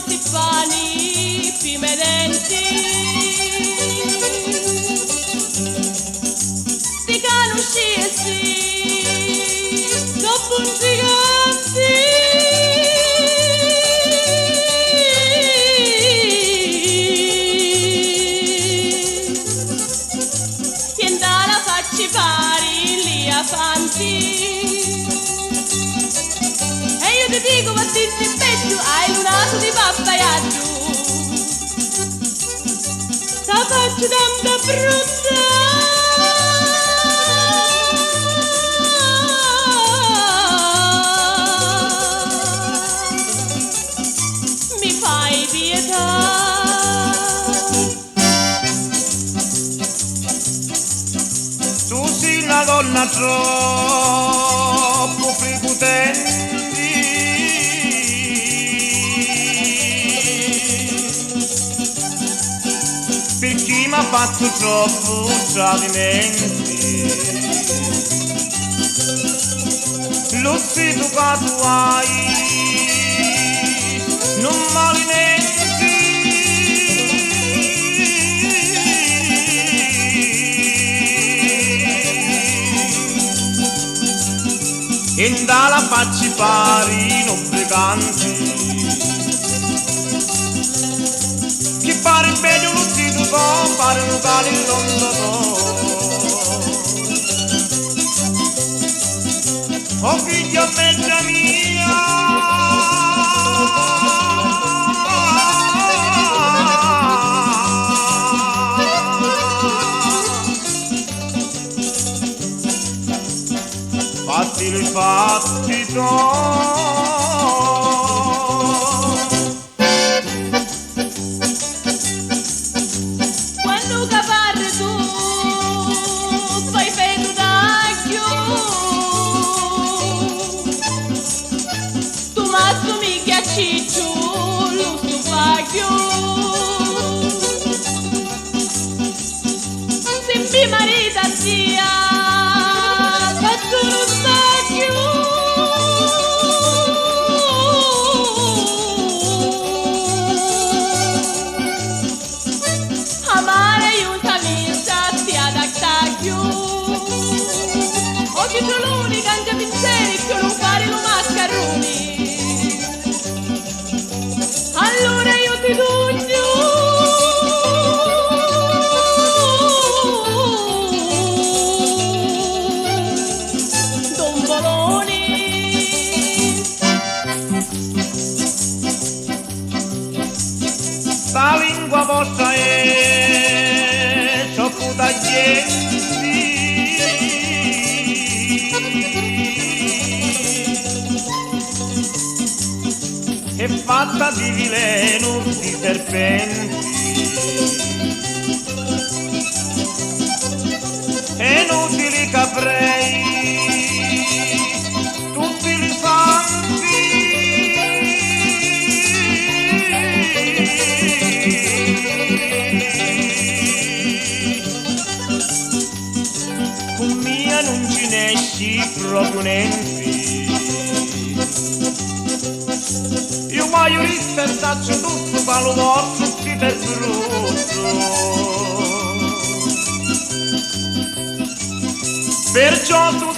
si pani, prime denti. Ti conoscessi, dopo un giganti. Chienda la facci pari, lì a fanti. E io ti dico, ma ti peggio, hai un naso di pappayaggio. La faccio tanta brutta. Mi fai pietà. Tu sei una donna troppo prepotente, per chi mi ha fatto troppo tradimenti. Lo sai tu che tu hai, non m'alimenti. E dalla facci pari non preganti, chi pare bene un zitto con pare un locale in Londra. Oh figlio mezza mia, fatti il battito. Quando caparre tu fai pedo d'acchio, tu m'assumi ghiacciccio, lo stupacchio. Se mi marita zia, faccio uno spacchio. Amare aiutami, stati ad attacchio. Oggi sono l'unica anche pizzeri che non fare lo mascaroni. Allora io ti dugno. Don Boloni. La lingua vostra è troppo taglienti, è fatta di veleno di serpenti, e inutili caprei, tutti li con mia non ci ne esci proprio niente. Io voglio rispettarci tutto, ma lo vostro si per brutto. Perciò tu